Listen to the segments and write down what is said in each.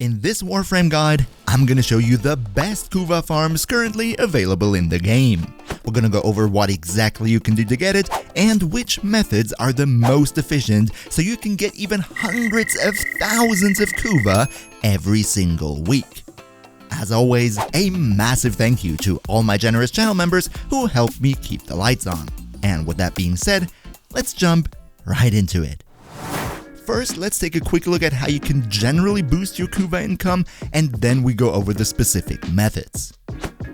In this Warframe guide, I'm gonna show you the best Kuva farms currently available in the game. We're gonna go over what exactly you can do to get it, and which methods are the most efficient so you can get even hundreds of thousands of Kuva every single week. As always, a massive thank you to all my generous channel members who help me keep the lights on. And with that being said, let's jump right into it. First, let's take a quick look at how you can generally boost your Kuva income, and then we go over the specific methods.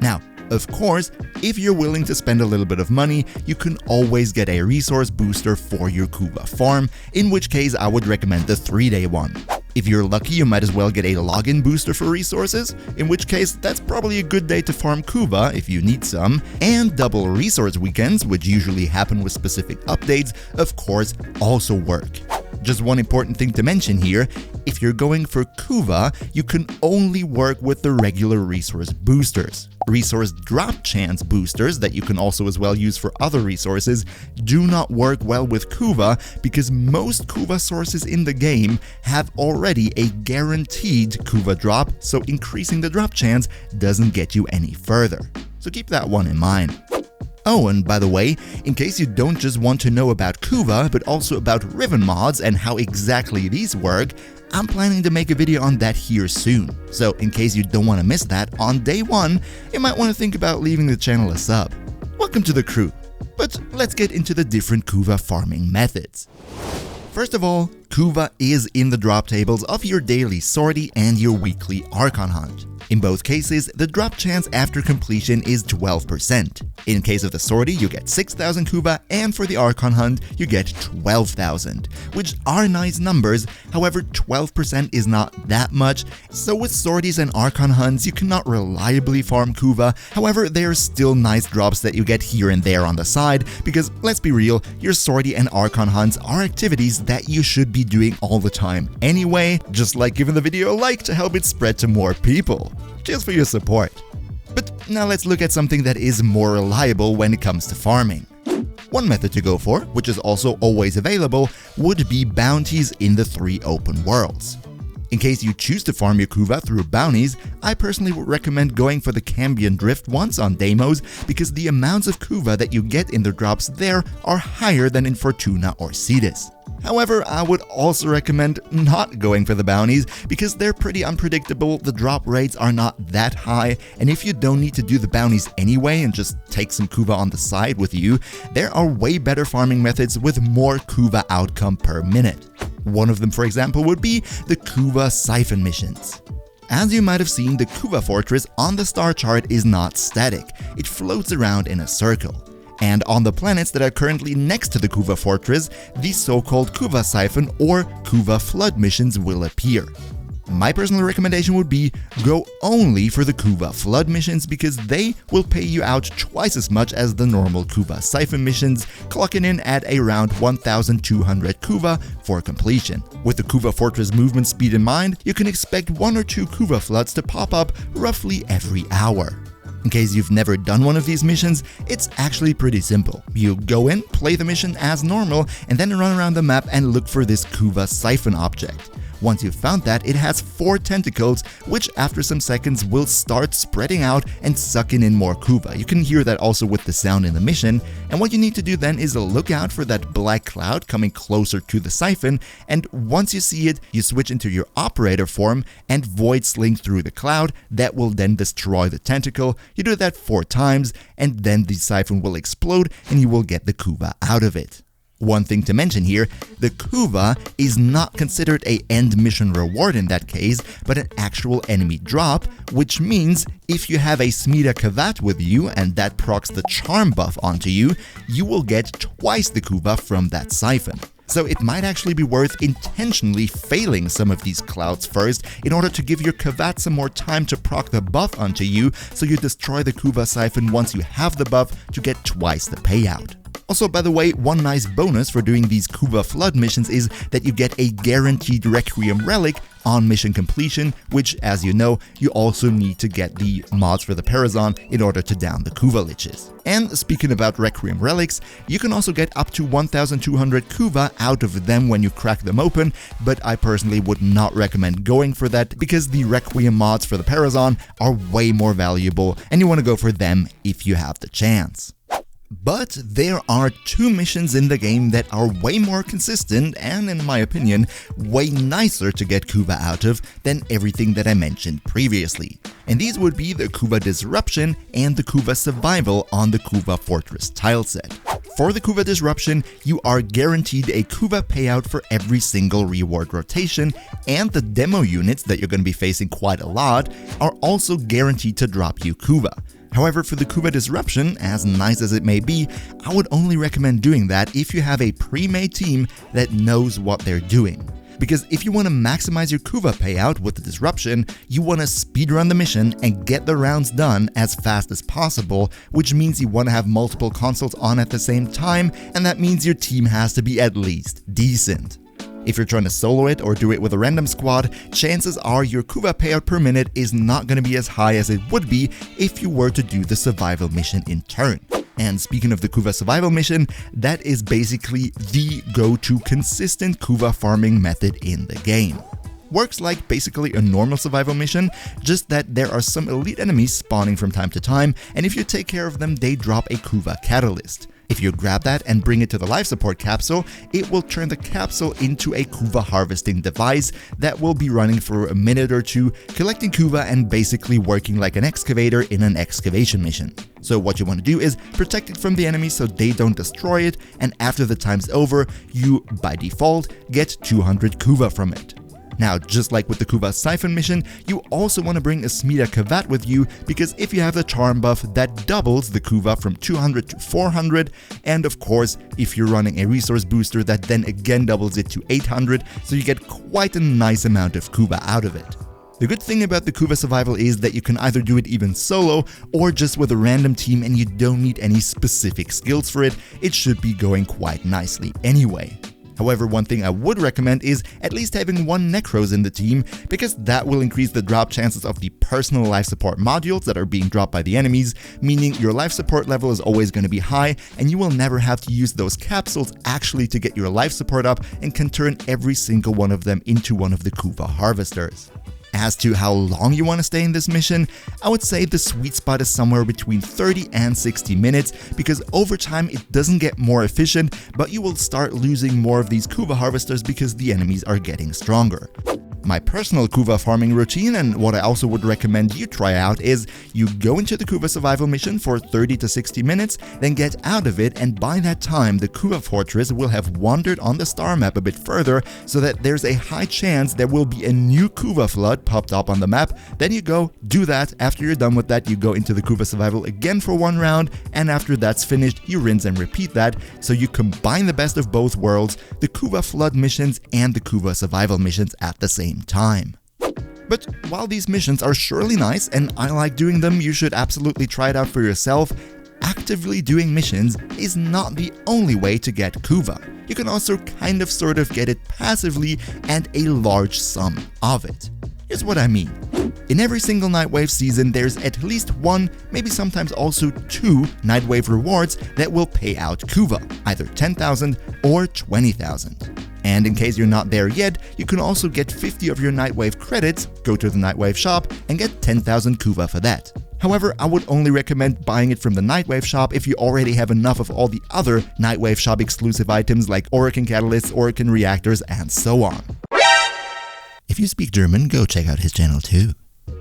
Now, of course, if you're willing to spend a little bit of money, you can always get a resource booster for your Kuva farm, in which case I would recommend the 3-day one. If you're lucky, you might as well get a login booster for resources, in which case that's probably a good day to farm Kuva if you need some, and double resource weekends, which usually happen with specific updates, of course, also work. Just one important thing to mention here, if you're going for Kuva, you can only work with the regular resource boosters. Resource drop chance boosters that you can also as well use for other resources do not work well with Kuva because most Kuva sources in the game have already a guaranteed Kuva drop, so increasing the drop chance doesn't get you any further. So keep that one in mind. Oh, and by the way, in case you don't just want to know about Kuva, but also about Riven Mods and how exactly these work, I'm planning to make a video on that here soon. So in case you don't want to miss that, on day one, you might want to think about leaving the channel a sub. Welcome to the crew. But let's get into the different Kuva farming methods. First of all, Kuva is in the drop tables of your daily sortie and your weekly Archon hunt. In both cases, the drop chance after completion is 12%. In case of the sortie, you get 6,000 Kuva, and for the Archon hunt, you get 12,000, which are nice numbers. However, 12% is not that much, so with sorties and Archon hunts, you cannot reliably farm Kuva. However, there are still nice drops that you get here and there on the side, because let's be real, your sortie and Archon hunts are activities that you should be doing all the time anyway, just like giving the video a like to help it spread to more people. Cheers for your support. But now let's look at something that is more reliable when it comes to farming. One method to go for, which is also always available, would be bounties in the 3 open worlds. In case you choose to farm your Kuva through bounties, I personally would recommend going for the Cambion Drift ones on demos because the amounts of Kuva that you get in the drops there are higher than in Fortuna or Cetus. However, I would also recommend not going for the bounties because they're pretty unpredictable, the drop rates are not that high, and if you don't need to do the bounties anyway and just take some Kuva on the side with you, there are way better farming methods with more Kuva outcome per minute. One of them, for example, would be the Kuva Siphon missions. As you might have seen, the Kuva Fortress on the star chart is not static, it floats around in a circle. And on the planets that are currently next to the Kuva Fortress, the so-called Kuva Siphon or Kuva Flood missions will appear. My personal recommendation would be go only for the Kuva Flood missions because they will pay you out twice as much as the normal Kuva Siphon missions, clocking in at around 1,200 Kuva for completion. With the Kuva Fortress movement speed in mind, you can expect 1 or 2 Kuva Floods to pop up roughly every hour. In case you've never done one of these missions, it's actually pretty simple. You go in, play the mission as normal, and then run around the map and look for this Kuva Siphon object. Once you've found that, it has 4 tentacles, which after some seconds will start spreading out and sucking in more Kuva. You can hear that also with the sound in the mission, and what you need to do then is look out for that black cloud coming closer to the siphon, and once you see it, you switch into your operator form and void sling through the cloud. That will then destroy the tentacle. You do that 4 times, and then the siphon will explode and you will get the Kuva out of it. One thing to mention here, the Kuva is not considered an end mission reward in that case, but an actual enemy drop, which means if you have a Smida Kavat with you and that procs the charm buff onto you, you will get twice the Kuva from that siphon. So it might actually be worth intentionally failing some of these clouds first in order to give your Kavat some more time to proc the buff onto you, so you destroy the Kuva siphon once you have the buff to get twice the payout. Also, by the way, one nice bonus for doing these Kuva Flood missions is that you get a guaranteed Requiem relic on mission completion, which, as you know, you also need to get the mods for the Parazon in order to down the Kuva liches. And speaking about Requiem relics, you can also get up to 1200 Kuva out of them when you crack them open, but I personally would not recommend going for that because the Requiem mods for the Parazon are way more valuable and you want to go for them if you have the chance. But there are two missions in the game that are way more consistent and, in my opinion, way nicer to get Kuva out of than everything that I mentioned previously. And these would be the Kuva Disruption and the Kuva Survival on the Kuva Fortress tileset. For the Kuva Disruption, you are guaranteed a Kuva payout for every single reward rotation, and the demo units that you're going to be facing quite a lot are also guaranteed to drop you Kuva. However, for the Kuva Disruption, as nice as it may be, I would only recommend doing that if you have a pre-made team that knows what they're doing. Because if you want to maximize your Kuva payout with the Disruption, you want to speedrun the mission and get the rounds done as fast as possible, which means you want to have multiple consoles on at the same time, and that means your team has to be at least decent. If you're trying to solo it or do it with a random squad, chances are your Kuva payout per minute is not going to be as high as it would be if you were to do the survival mission in turn. And speaking of the Kuva survival mission, that is basically the go-to consistent Kuva farming method in the game. Works like basically a normal survival mission, just that there are some elite enemies spawning from time to time, and if you take care of them, they drop a Kuva catalyst. If you grab that and bring it to the life support capsule, it will turn the capsule into a Kuva harvesting device that will be running for a minute or two, collecting Kuva and basically working like an excavator in an excavation mission. So what you want to do is protect it from the enemies so they don't destroy it, and after the time's over, you, by default, get 200 Kuva from it. Now, just like with the Kuva Siphon mission, you also want to bring a Smida Kavat with you, because if you have the charm buff, that doubles the Kuva from 200 to 400, and of course, if you're running a resource booster, that then again doubles it to 800, so you get quite a nice amount of Kuva out of it. The good thing about the Kuva Survival is that you can either do it even solo or just with a random team and you don't need any specific skills for it. It should be going quite nicely anyway. However, one thing I would recommend is at least having one Necros in the team, because that will increase the drop chances of the personal life support modules that are being dropped by the enemies, meaning your life support level is always going to be high and you will never have to use those capsules actually to get your life support up and can turn every single one of them into one of the Kuva harvesters. As to how long you want to stay in this mission, I would say the sweet spot is somewhere between 30 and 60 minutes, because over time it doesn't get more efficient, but you will start losing more of these Kuva harvesters because the enemies are getting stronger. My personal Kuva farming routine, and what I also would recommend you try out, is you go into the Kuva survival mission for 30 to 60 minutes, then get out of it, and by that time the Kuva fortress will have wandered on the star map a bit further, so that there's a high chance there will be a new Kuva flood popped up on the map. Then you go, do that. After you're done with that, you go into the Kuva survival again for one round, and after that's finished, you rinse and repeat that, so you combine the best of both worlds, the Kuva flood missions and the Kuva survival missions at the same time. But while these missions are surely nice and I like doing them, you should absolutely try it out for yourself. Actively doing missions is not the only way to get Kuva. You can also sort of get it passively and a large sum of it. Here's what I mean. In every single Nightwave season, there's at least one, maybe sometimes also two Nightwave rewards that will pay out Kuva, either 10,000 or 20,000. And in case you're not there yet, you can also get 50 of your Nightwave credits, go to the Nightwave shop, and get 10,000 Kuva for that. However, I would only recommend buying it from the Nightwave shop if you already have enough of all the other Nightwave shop exclusive items like Orokin Catalysts, Orokin Reactors, and so on. If you speak German, go check out his channel too.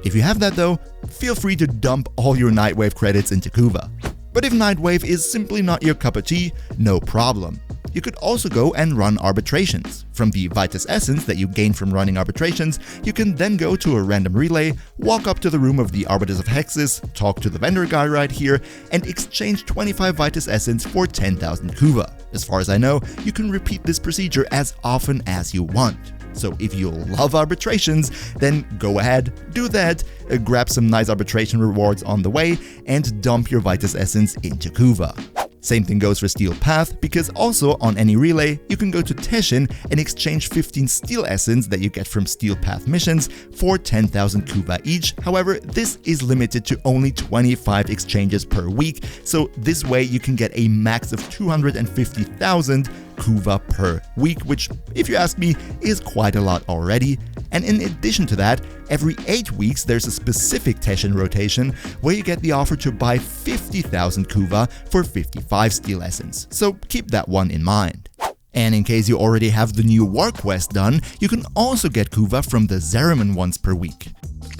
If you have that though, feel free to dump all your Nightwave credits into Kuva. But if Nightwave is simply not your cup of tea, no problem. You could also go and run arbitrations. From the Vitus Essence that you gain from running arbitrations, you can then go to a random relay, walk up to the room of the Arbiters of Hexes, talk to the vendor guy right here, and exchange 25 Vitus Essence for 10,000 Kuva. As far as I know, you can repeat this procedure as often as you want. So if you love arbitrations, then go ahead, do that, grab some nice arbitration rewards on the way, and dump your Vitus Essence into Kuva. Same thing goes for Steel Path, because also on any relay, you can go to Teshin and exchange 15 Steel Essence that you get from Steel Path missions for 10,000 Kuva each. However, this is limited to only 25 exchanges per week, so this way you can get a max of 250,000 Kuva per week, which, if you ask me, is quite a lot already. And in addition to that, every 8 weeks there's a specific Teshin rotation where you get the offer to buy 50,000 Kuva for 55 Steel Essence, so keep that one in mind. And in case you already have the new War Quest done, you can also get Kuva from the Zariman once per week.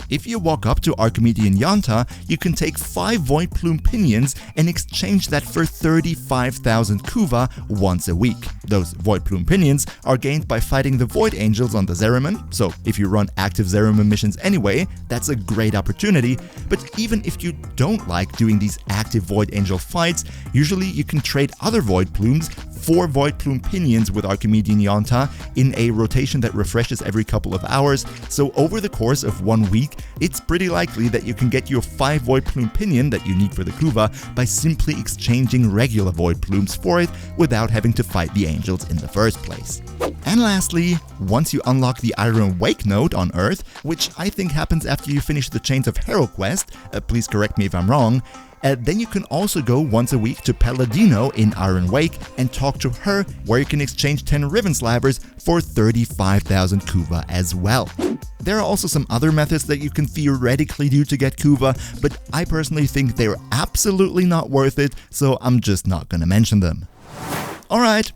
If you walk up to Archimedean Yonta, you can take 5 Void Plume Pinions and exchange that for 35,000 Kuva once a week. Those Void Plume Pinions are gained by fighting the Void Angels on the Zariman, so if you run active Zariman missions anyway, that's a great opportunity. But even if you don't like doing these active Void Angel fights, usually you can trade other Void Plumes for Void Plume Pinions with Archimedean Yonta in a rotation that refreshes every couple of hours, so over the course of 1 week, it's pretty likely that you can get your 5 Void Plume Pinion that you need for the Kuva by simply exchanging regular Void Plumes for it without having to fight the angels in the first place. And lastly, once you unlock the Iron Wake node on Earth, which I think happens after you finish the Chains of Hero quest, please correct me if I'm wrong, then you can also go once a week to Palladino in Iron Wake and talk to her, where you can exchange 10 Riven Slivers for 35,000 Kuva as well. There are also some other methods that you can theoretically do to get Kuva, but I personally think they're absolutely not worth it, so I'm just not gonna mention them. Alright,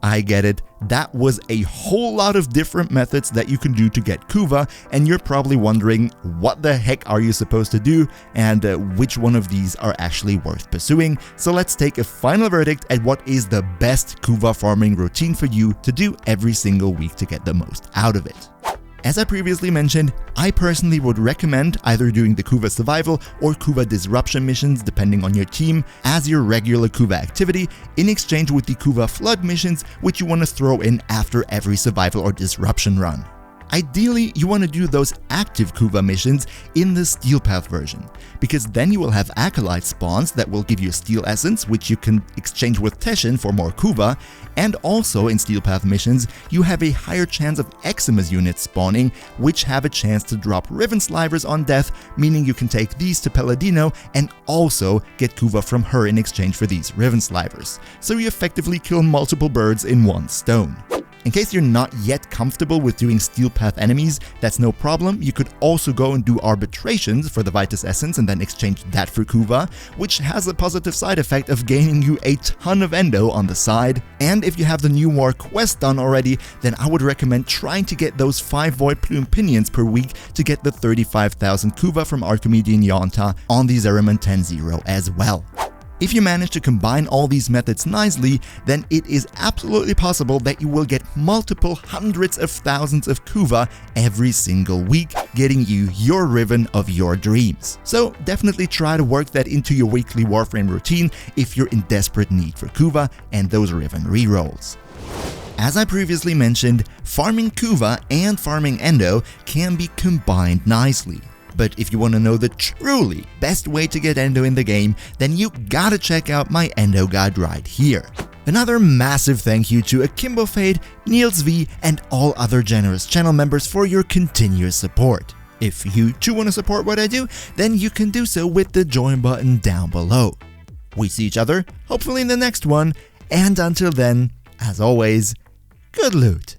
I get it. That was a whole lot of different methods that you can do to get Kuva, and you're probably wondering what the heck are you supposed to do and which one of these are actually worth pursuing. So let's take a final verdict at what is the best Kuva farming routine for you to do every single week to get the most out of it. As I previously mentioned, I personally would recommend either doing the Kuva Survival or Kuva Disruption missions, depending on your team, as your regular Kuva activity, in exchange with the Kuva Flood missions, which you want to throw in after every Survival or Disruption run. Ideally, you want to do those active Kuva missions in the Steel Path version, because then you will have Acolyte spawns that will give you Steel Essence, which you can exchange with Teshin for more Kuva, and also in Steel Path missions, you have a higher chance of Eximus units spawning, which have a chance to drop Riven Slivers on death, meaning you can take these to Palladino and also get Kuva from her in exchange for these Riven Slivers. So you effectively kill multiple birds in one stone. In case you're not yet comfortable with doing Steel Path enemies, that's no problem. You could also go and do arbitrations for the Vitus Essence and then exchange that for Kuva, which has a positive side effect of gaining you a ton of endo on the side. And if you have the new War Quest done already, then I would recommend trying to get those 5 Void Plume Pinions per week to get the 35,000 Kuva from Archimedean Yonta on the Zariman 10-0 as well. If you manage to combine all these methods nicely, then it is absolutely possible that you will get multiple hundreds of thousands of Kuva every single week, getting you your Riven of your dreams. So definitely try to work that into your weekly Warframe routine if you're in desperate need for Kuva and those Riven rerolls. As I previously mentioned, farming Kuva and farming Endo can be combined nicely. But if you want to know the truly best way to get Endo in the game, then you gotta check out my Endo guide right here. Another massive thank you to Akimbo Fade, Niels V, and all other generous channel members for your continuous support. If you too want to support what I do, then you can do so with the join button down below. We see each other, hopefully in the next one, and until then, as always, good loot.